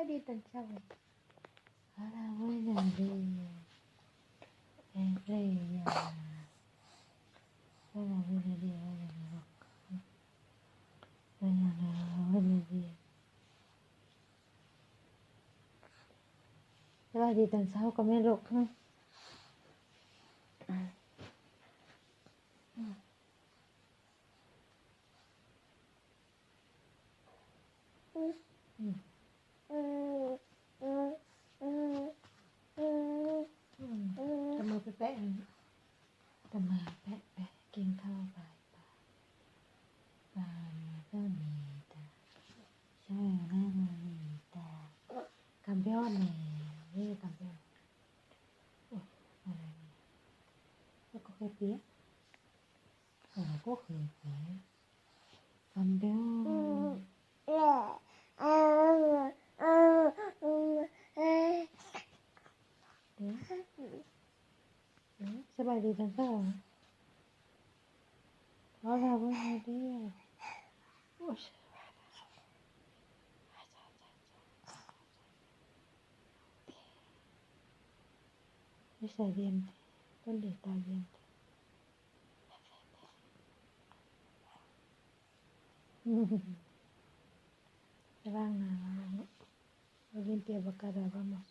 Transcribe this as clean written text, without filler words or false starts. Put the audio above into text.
đi tuần sau là với làm gì em gì là với làm gì là gì với làm gì là đi tuần sau có mấy lúc khôngทำมือแปะทำมือแปะกินข้าวไปปลาก็มีแต่ใช่น่ามีแต่กำเบี้ยวเนี่ยนี่กำเบี้ยวอะไรแล้วก็เคยเปี้ยก็เคยเปี้ยกำเบี้ยวสบายดีจังก็เราทำอะไรดีไม่ใส่เรียนต้นเด็กตาเรียนจะว่างนะเราเรียนเตียบกระดาษบ้างมั้ย